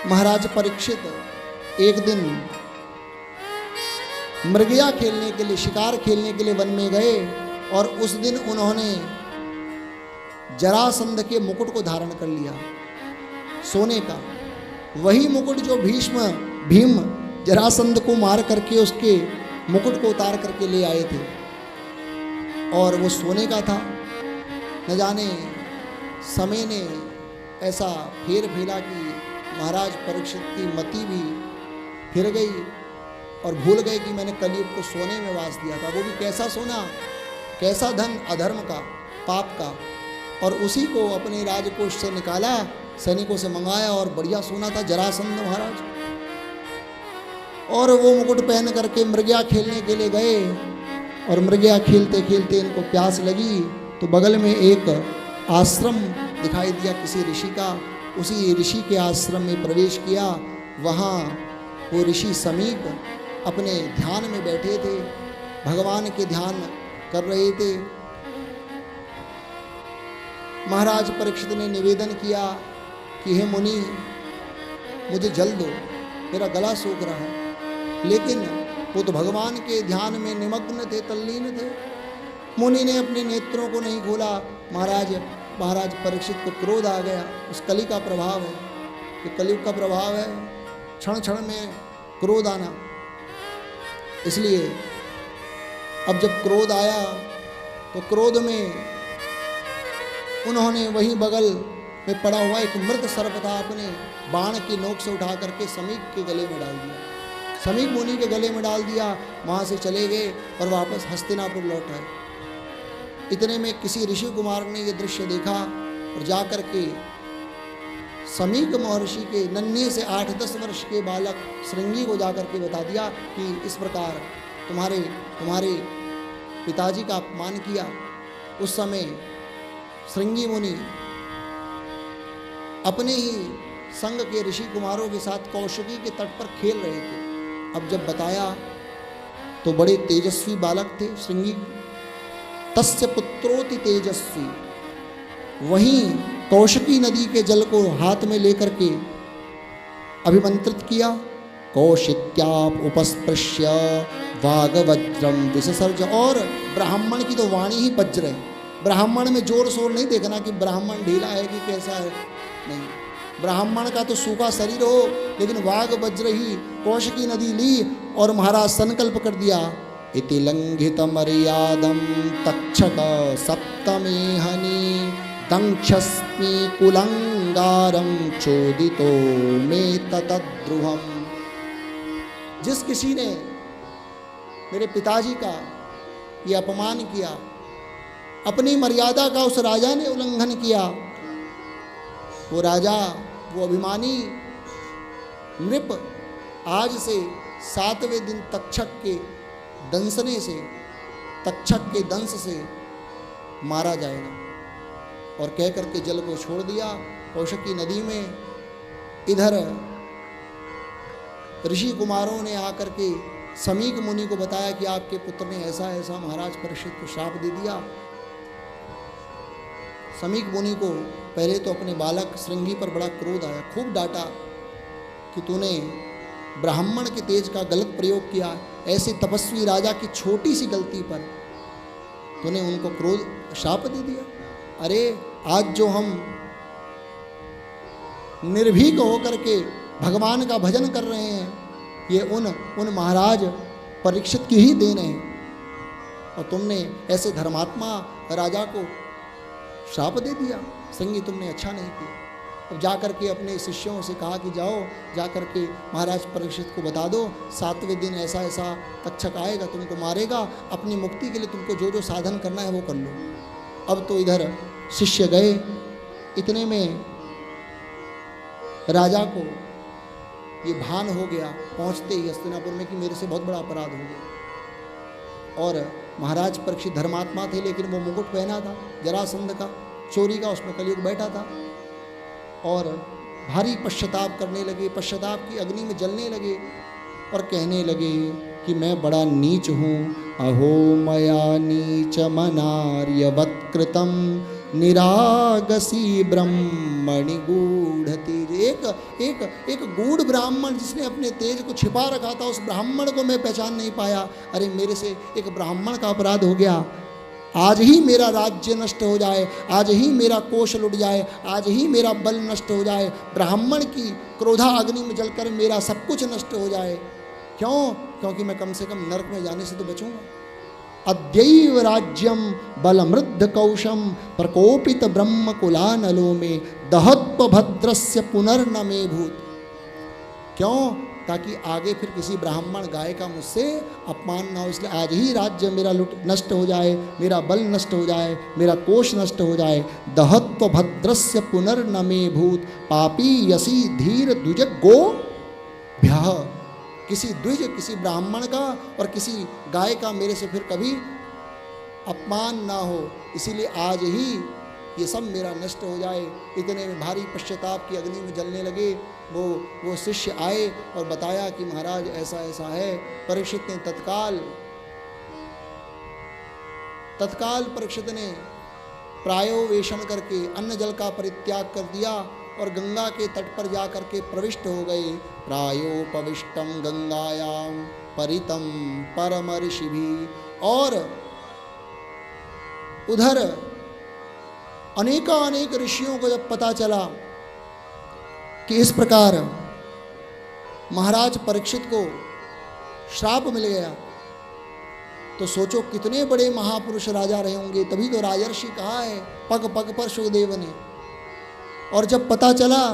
महाराज परीक्षित एक दिन मृगया खेलने के लिए, शिकार खेलने के लिए वन में गए और उस दिन उन्होंने जरासंध के मुकुट को धारण कर लिया, सोने का। वही मुकुट जो भीम जरासंध को मार करके उसके मुकुट को उतार करके ले आए थे, और वो सोने का था। न जाने समय ने ऐसा फेर फेला कि महाराज परीक्षित की मति भी फिर गई और भूल गए कि मैंने कलयुग को सोने में वास दिया था। वो भी कैसा सोना, कैसा धन, अधर्म का, पाप का। और उसी को अपने राजकोष से निकाला, सैनिकों से मंगाया, और बढ़िया सोना था जरासंध महाराज। और वो मुकुट पहन करके मृगया खेलने के लिए गए, और मृगया खेलते खेलते इनको प्यास लगी तो बगल में एक आश्रम दिखाई दिया किसी ऋषि का। उसी ऋषि के आश्रम में प्रवेश किया। वहाँ वो ऋषि समीप अपने ध्यान में बैठे थे, भगवान के ध्यान कर रहे थे। महाराज परीक्षित ने निवेदन किया कि हे मुनि, मुझे जल दो, मेरा गला सूख रहा है। लेकिन वो तो भगवान के ध्यान में निमग्न थे, तल्लीन थे। मुनि ने अपने नेत्रों को नहीं खोला। महाराज परीक्षित को क्रोध आ गया। उस कली का प्रभाव है, ये कलयुग का प्रभाव है, क्षण क्षण में क्रोध आना। इसलिए अब जब क्रोध आया तो क्रोध में उन्होंने वहीं बगल में पड़ा हुआ एक मृत सर्प था, अपने बाण की नोक से उठा करके समीप के गले में डाल दिया, समीप मुनि के गले में डाल दिया। वहाँ से चले गए और वापस हस्तिनापुर लौट आए। इतने में किसी ऋषि कुमार ने ये दृश्य देखा और जाकर के समीक महर्षि के नन्हे से 8-10 वर्ष के बालक श्रृंगी को जाकर के बता दिया कि इस प्रकार तुम्हारे पिताजी का अपमान किया। उस समय श्रृंगी मुनि अपने ही संग के ऋषि कुमारों के साथ कौशिकी के तट पर खेल रहे थे। अब जब बताया तो बड़े तेजस्वी बालक थे श्रृंगी, तस्य पुत्रोति तेजस्वी। वहीं कौशिकी नदी के जल को हाथ में लेकर के अभिमंत्रित किया। कौशिक्याप उपस्पृश्य वागवज्रम विससर्ज। और ब्राह्मण की तो वाणी ही वज्र है। ब्राह्मण में जोर शोर नहीं देखना कि ब्राह्मण ढीला है कि कैसा है, नहीं। ब्राह्मण का तो सूखा शरीर हो, लेकिन वाग वज्र ही कौशिकी नदी ली और महाराज संकल्प कर दिया, इति लंघित मर्यादम तक्षक सप्तमेहनी दंक्षस्मि कुलंगारम चोदितो में ततद्रुहम। जिस किसी ने मेरे पिताजी का ये अपमान किया, अपनी मर्यादा का उस राजा ने उल्लंघन किया, वो राजा, वो अभिमानी नृप आज से 7वें दिन तक्षक के दंसने से, तक्षक के दंस से मारा जाएगा। और कह करके जल को छोड़ दिया कौशिकी नदी में। इधर ऋषि कुमारों ने आकर के समीक मुनि को बताया कि आपके पुत्र ने ऐसा ऐसा महाराज परीक्षित को श्राप दे दिया। समीक मुनि को पहले तो अपने बालक श्रृंगी पर बड़ा क्रोध आया, खूब डांटा कि तूने ब्राह्मण के तेज का गलत प्रयोग किया। ऐसे तपस्वी राजा की छोटी सी गलती पर तूने उनको क्रोध श्राप दे दिया। अरे आज जो हम निर्भीक होकर के भगवान का भजन कर रहे हैं, ये उन महाराज परीक्षित की ही देन है, और तुमने ऐसे धर्मात्मा राजा को श्राप दे दिया। संगी, तुमने अच्छा नहीं किया। अब जाकर के अपने शिष्यों से कहा कि जाओ, जाकर के महाराज परीक्षित को बता दो 7वें दिन ऐसा ऐसा तक्षक आएगा, तुमको मारेगा। अपनी मुक्ति के लिए तुमको जो जो साधन करना है वो कर लो। अब तो इधर शिष्य गए। इतने में राजा को ये भान हो गया पहुंचते ही हस्तिनापुर में कि मेरे से बहुत बड़ा अपराध हो गया। और महाराज परीक्षित धर्मात्मा थे, लेकिन वो मुकुट पहना था जरासंध का, चोरी का, उसमें कलयुग बैठा था। और भारी पश्चाताप करने लगे, पश्चाताप की अग्नि में जलने लगे और कहने लगे कि मैं बड़ा नीच हूँ। अहो मया नीच मनार्यवत्कृतम निरागसी ब्रह्मणि गूढ़ति। एक गूढ़ ब्राह्मण जिसने अपने तेज को छिपा रखा था, उस ब्राह्मण को मैं पहचान नहीं पाया। अरे मेरे से एक ब्राह्मण का अपराध हो गया, आज ही मेरा राज्य नष्ट हो जाए, आज ही मेरा कोष लुट जाए, आज ही मेरा बल नष्ट हो जाए, ब्राह्मण की क्रोधा अग्नि में जलकर मेरा सब कुछ नष्ट हो जाए। क्यों? क्योंकि मैं कम से कम नरक में जाने से तो बचूंगा। अद्यैव राज्यम बलमृद्ध कौशम प्रकोपित ब्रह्म कुलानलो में दहत्व भद्रस्य पुनर्न में भूत। क्यों? ताकि आगे फिर किसी ब्राह्मण गाय का मुझसे अपमान ना हो, इसलिए आज ही राज्य मेरा नष्ट हो जाए, मेरा बल नष्ट हो जाए, मेरा कोष नष्ट हो जाए। दहत्व भद्रस्य पुनर्न में भूत पापी यसी धीर द्विज गो भ्यः। किसी द्विज, किसी ब्राह्मण का और किसी गाय का मेरे से फिर कभी अपमान ना हो, इसीलिए आज ही ये सब मेरा नष्ट हो जाए। इतने में भारी पश्चाताप की अग्नि में जलने लगे। वो शिष्य आए और बताया कि महाराज ऐसा ऐसा है। परीक्षित ने तत्काल परीक्षित ने प्रायोवेशन करके अन्न जल का परित्याग कर दिया और गंगा के तट पर जा करके प्रविष्ट हो गए। प्रायोपविष्टम गंगायाम परितम परम ऋषिभि। और उधर अनेक ऋषियों को जब पता चला कि इस प्रकार महाराज परीक्षित को श्राप मिल गया, तो सोचो कितने बड़े महापुरुष राजा रहे होंगे, तभी तो राजर्षि कहा है पग पग पर सुखदेव ने। और जब पता चला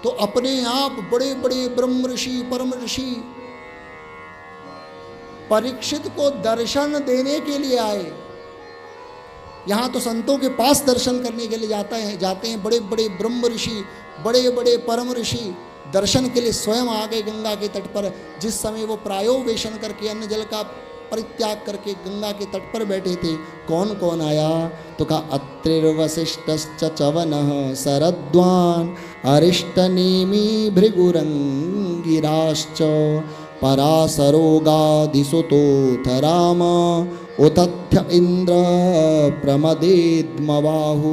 तो अपने आप बड़े बड़े ब्रह्म ऋषि परम ऋषि परीक्षित को दर्शन देने के लिए आए। यहाँ तो संतों के पास दर्शन करने के लिए जाते हैं बड़े बड़े ब्रह्म ऋषि, बड़े बड़े परम ऋषि दर्शन के लिए स्वयं आ गए गंगा के तट पर। जिस समय वो प्रायोवेशन करके अन्न जल का परित्याग करके गंगा के तट पर बैठे थे, कौन कौन आया? तो कहा अत्रिर्वसिष्ठश्च च्यवनः शरद्वान् अरिष्टनेमि भृगुरङ्गिराश्च पराशरोगादिसुतोऽथ राम उतथ्य इन्द्र प्रमदेद्मबाहु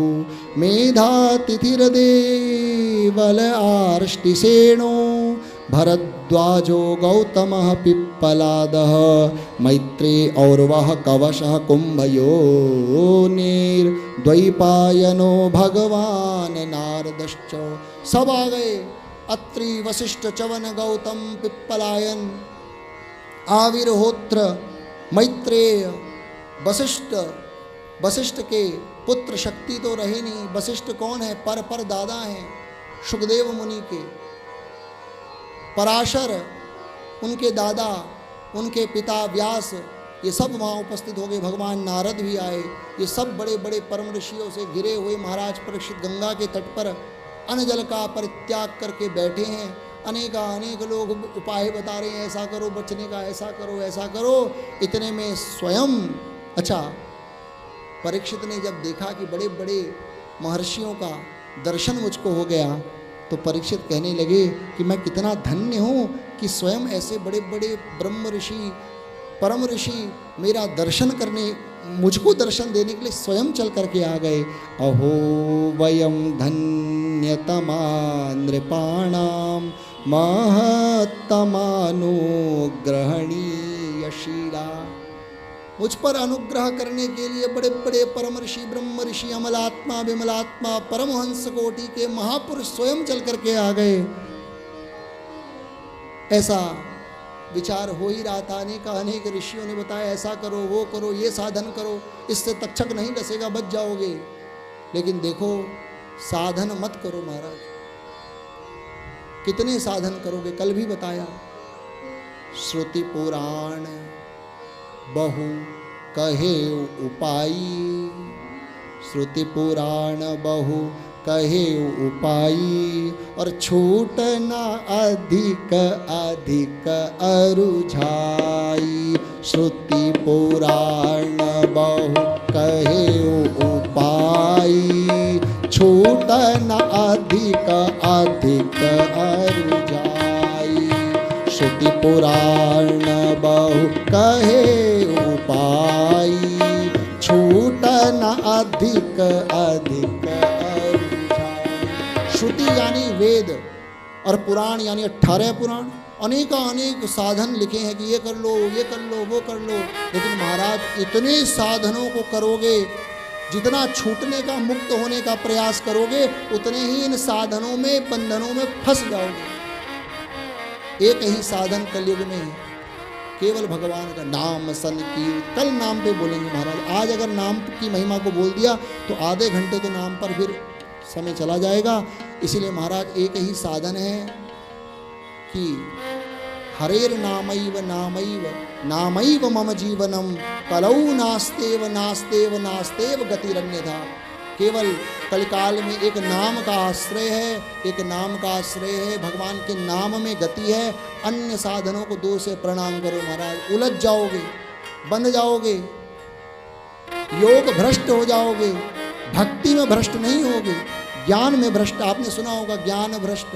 मेधातिथिर्देवल आर्ष्टिसेनो भरद्वाजो गौतमः पिप्पलादः मैत्रे औरवः कवशः कुम्भयोनिर्द्वैपायनो भगवान् नारदश्च। सब आ गए, अत्रि वशिष्ठ च्यवन गौतम पिप्पलायन आविर्होत्र मैत्रेय वशिष्ठ के पुत्र शक्ति तो रहे नहीं। वशिष्ठ कौन है? पर दादा हैं सुखदेव मुनि के। पराशर उनके दादा, उनके पिता व्यास, ये सब वहाँ उपस्थित हो गए। भगवान नारद भी आए। ये सब बड़े बड़े परम ऋषियों से घिरे हुए महाराज परीक्षित गंगा के तट पर अन्न जल का परित्याग करके बैठे हैं। अनेक लोग उपाय बता रहे हैं, ऐसा करो बचने का, ऐसा करो ऐसा करो। इतने में स्वयं परीक्षित ने जब देखा कि बड़े बड़े महर्षियों का दर्शन मुझको हो गया, तो परीक्षित कहने लगे कि मैं कितना धन्य हूँ कि स्वयं ऐसे बड़े बड़े ब्रह्म ऋषि परम ऋषि मेरा दर्शन करने, मुझको दर्शन देने के लिए स्वयं चल करके आ गए। अहो वयम धन्यतमा नृपाणाम महत्तमानुग्रहणीयशीला। मुझ पर अनुग्रह करने के लिए बड़े बड़े परम ऋषि ब्रह्म ऋषि अमलात्मा विमलात्मा परमहंस कोटि के महापुरुष स्वयं चल करके आ गए। ऐसा विचार हो ही रहा था। अनेक ऋषियों ने बताया ऐसा करो वो करो ये साधन करो, इससे तक्षक नहीं डसेगा, बच जाओगे। लेकिन देखो साधन मत करो महाराज। कितने साधन करोगे? कल भी बताया, श्रुति पुराण बहु कहे उपाई, श्रुति पुराण बहु कहे उपाई, और छूट न अधिक अधिक अरुझाई। श्रुति पुराण बहु कहे उपाई, छूट न अधिक अधिक अरुझाई। श्रुति पुराण बहु कहे उपाई, छूट न अधिक अधिक। श्रुति यानी वेद और पुराण यानी 18 पुराण, अनेक साधन लिखे हैं कि ये कर लो, ये कर लो, वो कर लो। लेकिन महाराज इतने साधनों को करोगे, जितना छूटने का, मुक्त होने का प्रयास करोगे, उतने ही इन साधनों में, बंधनों में फंस जाओगे। एक ही साधन कलयुग में है, केवल भगवान का नाम संकीर्तन। कल नाम पे बोलेंगे महाराज। आज अगर नाम की महिमा को बोल दिया तो आधे घंटे तो नाम पर फिर समय चला जाएगा। इसीलिए महाराज एक ही साधन है कि हरेर नामैव नामैव नामैव मम जीवनम कलौ नास्तेव नास्तेव नास्तेव गतिरन्यथा। केवल कलिकाल में एक नाम का आश्रय है, एक नाम का आश्रय है, भगवान के नाम में गति है। अन्य साधनों को दूर से प्रणाम करो महाराज, उलझ जाओगे, बंध जाओगे, योग भ्रष्ट हो जाओगे, भक्ति में भ्रष्ट नहीं होगे, ज्ञान में भ्रष्ट। आपने सुना होगा ज्ञान भ्रष्ट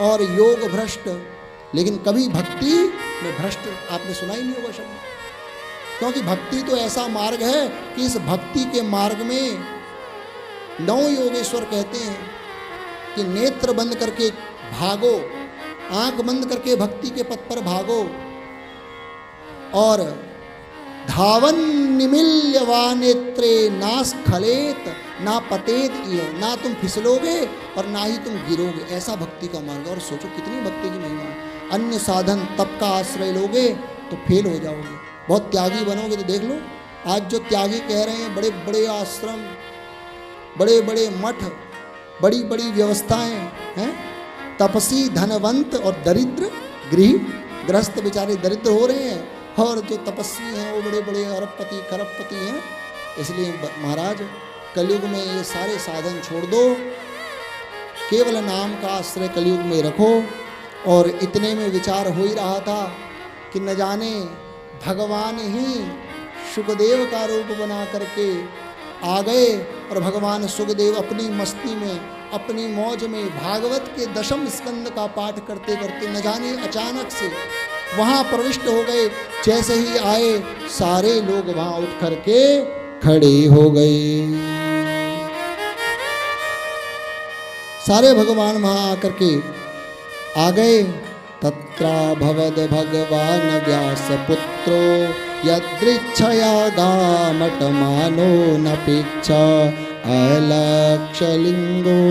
और योग भ्रष्ट, लेकिन कभी भक्ति में भ्रष्ट आपने सुना ही नहीं होगा शब्द। क्योंकि भक्ति तो ऐसा मार्ग है कि इस भक्ति के मार्ग में 9 योगेश्वर कहते हैं कि नेत्र बंद करके भागो, आंख बंद करके भक्ति के पथ पर भागो, और धावन निमिल्य वा नेत्रे नास्खलेत ना पतेत इह, ना तुम फिसलोगे और ना ही तुम गिरोगे। ऐसा भक्ति का मार्ग। और सोचो कितनी भक्ति की महिमा है। अन्य साधन तप का आश्रय लोगे तो फेल हो जाओगे, बहुत त्यागी बनोगे। तो देख लो आज जो त्यागी कह रहे हैं, बड़े बड़े आश्रम, बड़े बड़े मठ, बड़ी बड़ी व्यवस्थाएं हैं, तपसी धनवंत और दरिद्र गृहस्थ बेचारे दरिद्र हो रहे हैं, और जो तपस्वी हैं वो बड़े बड़े अरबपति खरबपति हैं। इसलिए महाराज कलयुग में ये सारे साधन छोड़ दो, केवल नाम का आश्रय कलयुग में रखो। और इतने में विचार हो ही रहा था कि न जाने भगवान ही सुखदेव का रूप बना करके आ गए, और भगवान सुखदेव अपनी मस्ती में, अपनी मौज में भागवत के 10वें स्कंद का पाठ करते करते न जाने अचानक से वहाँ प्रविष्ट हो गए। जैसे ही आए सारे लोग वहाँ उठ करके खड़े हो गए। सारे भगवान वहाँ आकर के आ गए। तत्राभवद भगवान व्यासपुत्रो यदृच्छया गामटमानो नपेक्षा अलक्षलिंगो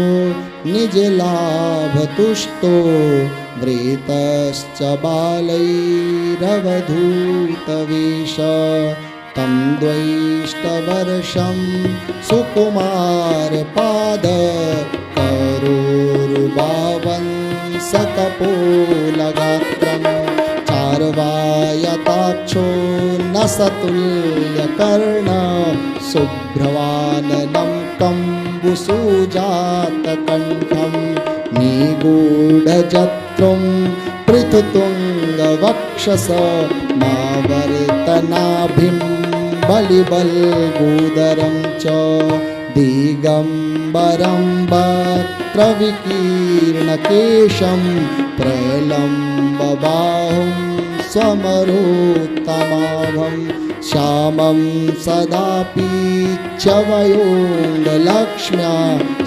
निजलाभतुष्टो वृतश्च बालैरवधूतवेश तं द्वैष्टवर्षं सुकुमारपाद करोरुबावंसकपोलगात्रं चार्वायताक्षो न सतुल्यकर्ण शुभ्रवाननं कम्बुसूजातकण्ठं निगूढजत्रुं पृथुतुङ्गवक्षस मावर्तनाभिं बलिबल्गूदरं च दिगम्बरं वक्त्रविकीर्णकेशं प्रलम्बबाहुं समरोत्तमाभं श्यामं सदापि चवयोङ्गलक्ष्म्या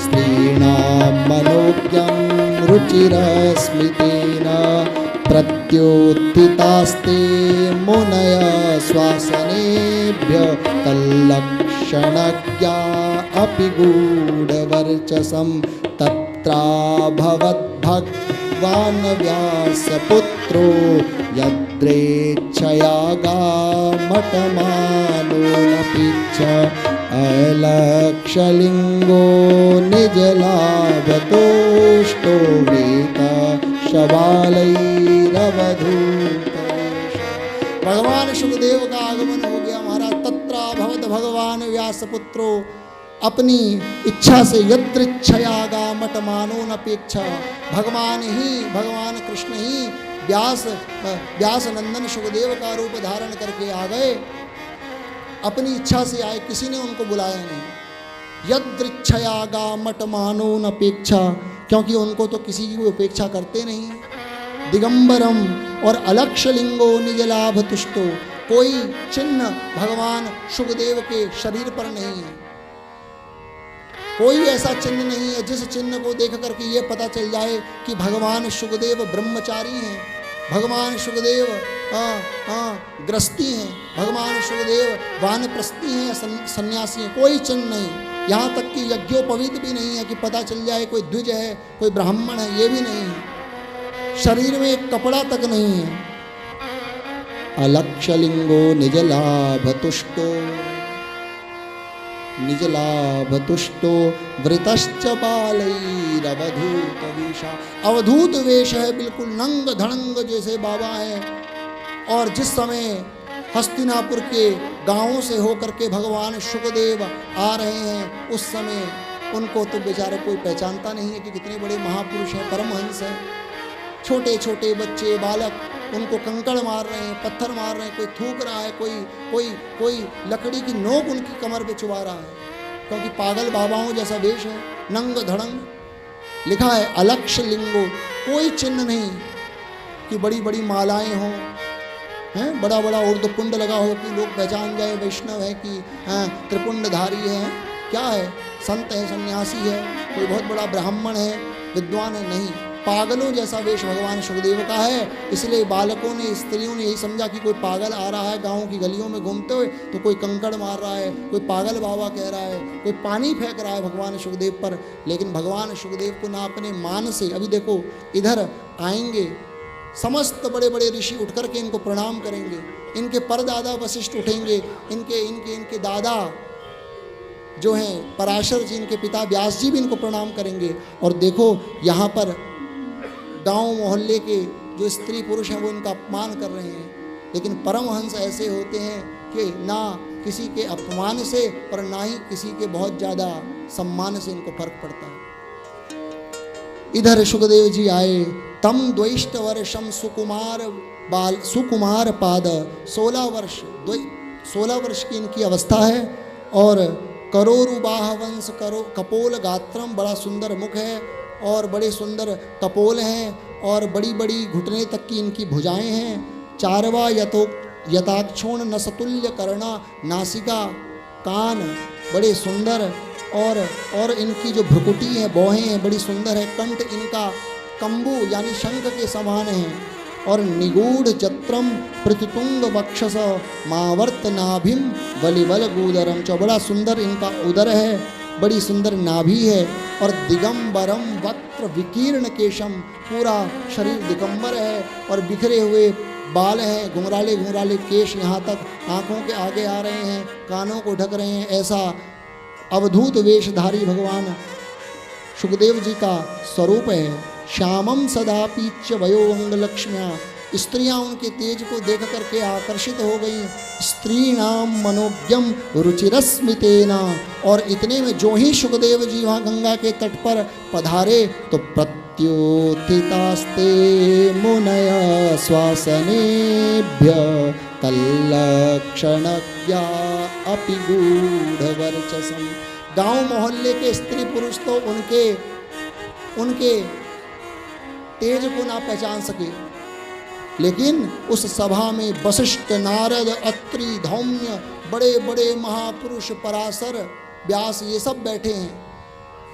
स्त्रीणां मनोज्ञं रुचिरस्मितेन प्रत्युत्थितास्ते मुनय स्वासनेभ्य तल्लक्षणज्ञा अपि गूढवर्चसं तत्राभवद्भगवान् व्यासपुत्रो यद्रेच्छया गामटमानोऽपि च अलक्षलिंगो निजलाभतुष्टो वेता शबालैरवधूत। भगवान सुखदेव का आगमन हो गया महाराज। तत्राभवत भगवान व्यासपुत्रो, अपनी इच्छा से यदृच्छया गामटमानो नपेक्षा, भगवान कृष्ण ही व्यास नंदन सुखदेव का रूप धारण करके आ गए। अपनी इच्छा से आए, किसी ने उनको बुलाया नहीं। यदृच्छया गामटमानो नपेक्षा, क्योंकि उनको तो किसी की उपेक्षा करते नहीं। दिगंबरम और अलक्षलिंगो निजलाभ तुष्टो, कोई चिन्ह भगवान सुखदेव के शरीर पर नहीं है। कोई ऐसा चिन्ह नहीं है जिस चिन्ह को देख करके ये पता चल जाए कि भगवान शुकदेव ब्रह्मचारी हैं, भगवान शुकदेव गृहस्थी हैं, भगवान शुकदेव वानप्रस्थी हैं, सन्यासी हैं। कोई चिन्ह नहीं। यहाँ तक कि यज्ञोपवीत भी नहीं है कि पता चल जाए कोई द्विज है, कोई ब्राह्मण है, ये भी नहीं है। शरीर में एक कपड़ा तक नहीं है। अलक्षलिंगो निजलाभ तुष्टो, निजलाभ तुष्टो वृतश्च बालैरवधूत वेशा। अवधूत वेश है, बिल्कुल नंग धड़ंग जैसे बाबा है। और जिस समय हस्तिनापुर के गांवों से होकर के भगवान शुकदेव आ रहे हैं, उस समय उनको तो बेचारे कोई पहचानता नहीं है कि कितने बड़े महापुरुष हैं, परमहंस हैं। छोटे छोटे बच्चे, बालक उनको कंकड़ मार रहे हैं, पत्थर मार रहे हैं, कोई थूक रहा है, कोई लकड़ी की नोक उनकी कमर पे चुबा रहा है, क्योंकि पागल बाबाओं जैसा वेश है, नंग धड़ंग। लिखा है अलक्ष लिंगो, कोई चिन्ह नहीं कि बड़ी बड़ी मालाएं हों, हैं बड़ा बड़ा ऊर्ध्वपुंड लगा हो कि लोग पहचान जाए वैष्णव है कि त्रिपुंडधारी है। क्या है? संत है, सन्यासी है, कोई बहुत बड़ा ब्राह्मण है, विद्वान है, नहीं। पागलों जैसा वेश भगवान शुकदेव का है। इसलिए बालकों ने, स्त्रियों ने यही समझा कि कोई पागल आ रहा है गांव की गलियों में घूमते हुए, तो कोई कंकड़ मार रहा है, कोई पागल बाबा कह रहा है, कोई पानी फेंक रहा है भगवान शुकदेव पर। लेकिन भगवान शुकदेव को ना अपने मान से, अभी देखो इधर आएंगे समस्त बड़े बड़े ऋषि उठ करके इनको प्रणाम करेंगे, इनके परदादा वशिष्ठ उठेंगे, इनके दादा जो हैं पराशर जी, इनके पिता व्यास जी भी इनको प्रणाम करेंगे। और देखो यहाँ पर गांव मोहल्ले के जो स्त्री पुरुष हैं वो इनका अपमान कर रहे हैं। लेकिन परमहंस ऐसे होते हैं कि ना किसी के अपमान से और ना ही किसी के बहुत ज़्यादा सम्मान से इनको फर्क पड़ता है। इधर शुकदेव जी आए, तम द्वैष्ट वर्षम सुकुमार पाद, 16 वर्ष की इनकी अवस्था है। और करोरुबाह वंश कपोल गात्रम, बड़ा सुंदर मुख है और बड़े सुंदर कपोल हैं और बड़ी बड़ी घुटने तक की इनकी भुजाएं हैं। चारवा यथाक्षोण नसतुल्य कर्णा, नासिका कान बड़े सुंदर और इनकी जो भ्रुकुटी है, भौहें हैं, बड़ी सुंदर है। कंठ इनका कंबू यानी शंख के समान है। और निगूढ़ जत्रम प्रतितुंग वक्षस मावर्त नाभिम बलिबल गुदरम, जो बड़ा सुंदर इनका उदर है, बड़ी सुंदर नाभि है। और दिगंबरम वक्त्र विकीर्ण केशम, पूरा शरीर दिगंबर है और बिखरे हुए बाल हैं, घुंघराले घुंघराले केश यहाँ तक आँखों के आगे आ रहे हैं, कानों को ढक रहे हैं। ऐसा अवधूत वेशधारी भगवान शुकदेव जी का स्वरूप है। श्यामम सदा पीच्य वयोंग लक्ष्म्या, स्त्रियां उनके तेज को देख करके आकर्षित हो गईं। स्त्रीणाम मनोज्ञम रुचिरस्मितेना, और इतने में जो ही शुकदेव जी वहाँ गंगा के तट पर पधारे तो प्रत्युत्थितास्ते मुनय श्वासनेभ्य तल्लक्षणज्ञा अपि गूढ़वर्चसम। गांव मोहल्ले के स्त्री पुरुष तो उनके तेज को ना पहचान सके, लेकिन उस सभा में वशिष्ठ, नारद, अत्रि, धौम्य, बड़े बड़े महापुरुष, पराशर, व्यास, ये सब बैठे हैं।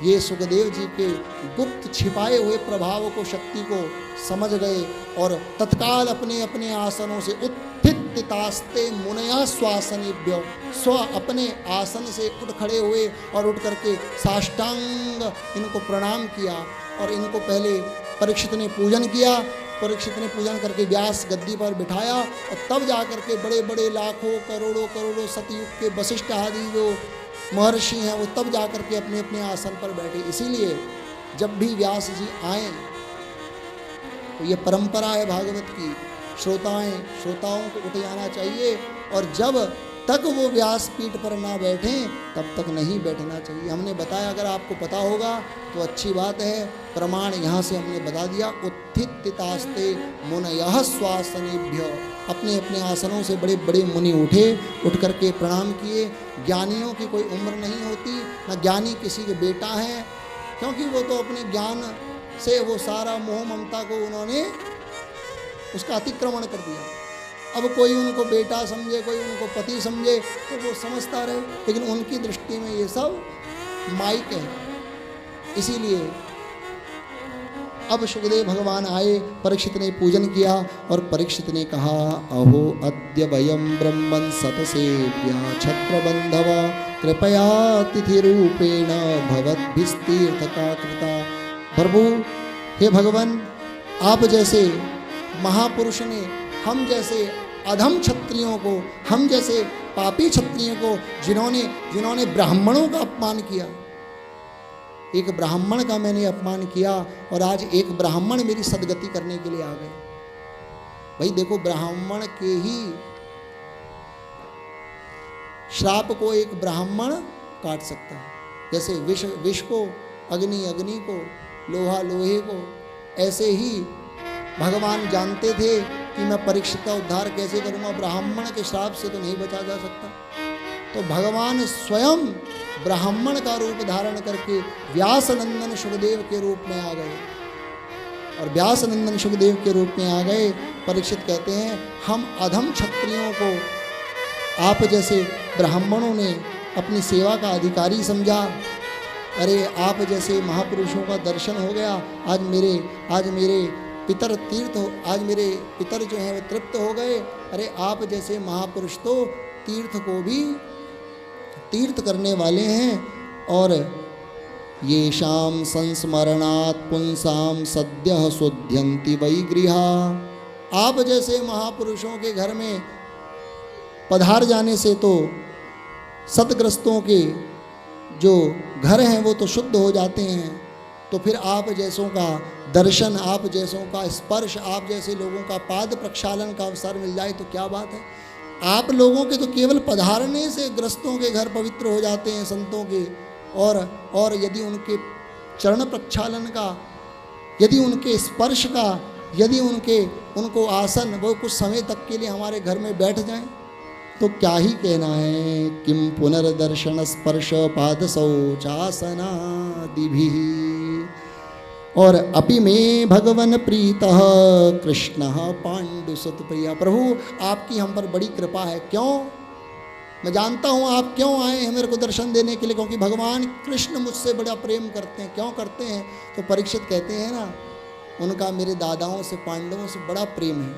ये सुखदेव जी के गुप्त छिपाए हुए प्रभाव को, शक्ति को समझ गए और तत्काल अपने अपने आसनों से उत्थितास्ते मुनया श्वासनेभ्य, स्व अपने आसन से उठ खड़े हुए और उठ करके साष्टांग इनको प्रणाम किया। और इनको पहले परीक्षित ने पूजन किया, परीक्षित ने पूजन करके व्यास गद्दी पर बिठाया और तब जाकर के बड़े बड़े लाखों करोड़ों सतयुग के वशिष्ठ आदि जो महर्षि हैं वो तब जाकर के अपने अपने आसन पर बैठे। इसीलिए जब भी व्यास जी आए तो ये परंपरा है भागवत की, श्रोताओं को उठ जाना चाहिए और जब तक वो व्यासपीठ पर ना बैठें तब तक नहीं बैठना चाहिए। हमने बताया, अगर आपको पता होगा तो अच्छी बात है, प्रमाण यहाँ से हमने बता दिया। उत्थितास्ते मुनयः श्वासनेभ्य, अपने अपने आसनों से बड़े बड़े मुनि उठे, उठ करके प्रणाम किए। ज्ञानियों की कोई उम्र नहीं होती, न ज्ञानी किसी के बेटा है, क्योंकि वो तो अपने ज्ञान से वो सारा मोह ममता को उन्होंने उसका अतिक्रमण कर दिया। अब कोई उनको बेटा समझे, कोई उनको पति समझे तो वो समझता रहे, लेकिन उनकी दृष्टि में ये सब माइक है। इसीलिए अब सुखदेव भगवान आए, परीक्षित ने पूजन किया और परीक्षित ने कहा, अहो अद्य वयम ब्रह्मन् सतसेव्या छत्रबंधव कृपया तिथि रूपेण भवद्भिस्तीर्थका कृता। प्रभु हे भगवान, आप जैसे महापुरुष ने हम जैसे अधम क्षत्रियों को, हम जैसे पापी क्षत्रियों को, जिन्होंने ब्राह्मणों का अपमान किया, एक ब्राह्मण का मैंने अपमान किया और आज एक ब्राह्मण मेरी सदगति करने के लिए आ गए। भाई देखो, ब्राह्मण के ही श्राप को एक ब्राह्मण काट सकता है। जैसे विष को, अग्नि को, लोहा लोहे को, ऐसे ही भगवान जानते थे कि मैं परीक्षित का उद्धार कैसे करूंगा, ब्राह्मण के श्राप से तो नहीं बचा जा सकता। तो भगवान स्वयं ब्राह्मण का रूप धारण करके व्यास नंदन सुखदेव के रूप में आ गए, और व्यास नंदन सुखदेव के रूप में आ गए। परीक्षित कहते हैं, हम अधम क्षत्रियों को आप जैसे ब्राह्मणों ने अपनी सेवा का अधिकारी समझा। अरे आप जैसे महापुरुषों का दर्शन हो गया, आज मेरे पितर तीर्थ हो, आज मेरे पितर जो हैं वो तृप्त हो गए। अरे आप जैसे महापुरुष तो तीर्थ को भी तीर्थ करने वाले हैं। और ये शाम संस्मरणात् पुंसाम सद्यः शुद्ध्यन्ति वै गृहा। आप जैसे महापुरुषों के घर में पधार जाने से तो सतग्रस्तों के जो घर हैं वो तो शुद्ध हो जाते हैं। तो फिर आप जैसों का दर्शन, आप जैसों का स्पर्श, आप जैसे लोगों का पाद प्रक्षालन का अवसर मिल जाए तो क्या बात है। आप लोगों के तो केवल पधारने से ग्रस्तों के घर पवित्र हो जाते हैं, संतों के। और यदि उनके चरण प्रक्षालन का, यदि उनके स्पर्श का, यदि उनको आसन वो कुछ समय तक के लिए हमारे घर में बैठ जाएं तो क्या ही कहना है। किम पुनर्दर्शन स्पर्श पाद शौचासनादिभिः। और अपि में भगवन प्रीतः कृष्ण पांडुसुत प्रिया। प्रभु आपकी हम पर बड़ी कृपा है। क्यों? मैं जानता हूँ आप क्यों आए हैं मेरे को दर्शन देने के लिए, क्योंकि भगवान कृष्ण मुझसे बड़ा प्रेम करते हैं। क्यों करते हैं? तो परीक्षित कहते हैं ना, उनका मेरे दादाओं से, पांडवों से बड़ा प्रेम है।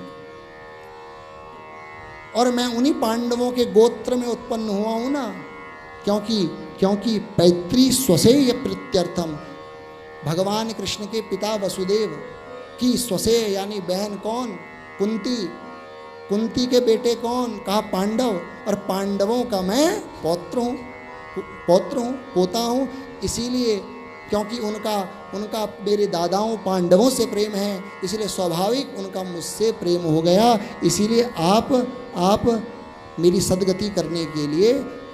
और मैं उन्हीं पांडवों के गोत्र में उत्पन्न हुआ हूँ ना, क्योंकि पैतृ स्वसेय प्रीत्यर्थम। भगवान कृष्ण के पिता वसुदेव की स्वसेय यानी बहन कौन? कुंती। कुंती के बेटे कौन? कहा पांडव। और पांडवों का मैं पौत्र हूँ, पोता हूँ। इसीलिए क्योंकि उनका मेरे दादाओं पांडवों से प्रेम है, इसलिए स्वाभाविक उनका मुझसे प्रेम हो गया। इसीलिए आप मेरी सद्गति करने के लिए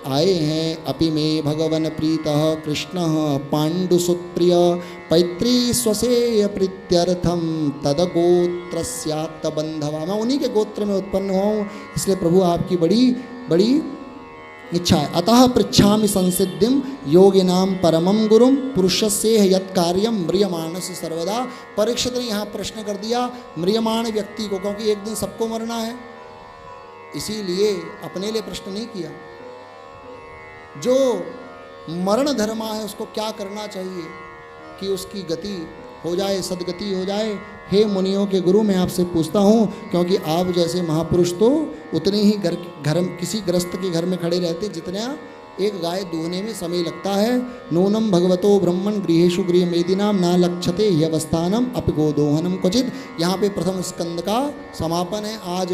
आए हैं। अपि में भगवन प्रीतः कृष्ण पांडुसुप्रिय पैतृ स्वसेय प्रीत्यर्थम तदगोत्रस्यात् बंधवा। मैं उन्हीं के गोत्र में उत्पन्न हुआ हूँ, इसलिए प्रभु आपकी बड़ी इच्छा है। अतः पृच्छामि संसिद्धिम योगिनाम परमं गुरुम पुरुषस्य यत् कार्यम म्रियमाणस्य सर्वदा। परीक्षित ने यहाँ प्रश्न कर दिया म्रियमाण व्यक्ति को, क्योंकि एक दिन सबको मरना है, इसीलिए अपने लिए प्रश्न नहीं किया। जो मरण धर्मा है उसको क्या करना चाहिए कि उसकी गति हो जाए, सदगति हो जाए। हे मुनियों के गुरु, मैं आपसे पूछता हूँ, क्योंकि आप जैसे महापुरुष तो उतने ही घर किसी ग्रस्त के घर में खड़े रहते जितना एक गाय दूहने में समय लगता है। नूनम भगवतो ब्रह्मण गृहेषु गृह मेदिनाम ना लक्षते ह्यवस्थानम अपि गोदोहनम क्वचित। यहाँ पे प्रथम स्कंद का समापन है। आज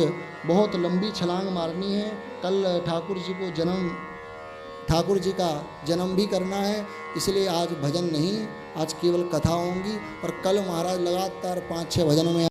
बहुत लंबी छलांग मारनी है। कल ठाकुर जी का जन्म भी करना है, इसलिए आज भजन नहीं, आज केवल कथा होंगी। और कल महाराज लगातार 5-6 भजनों में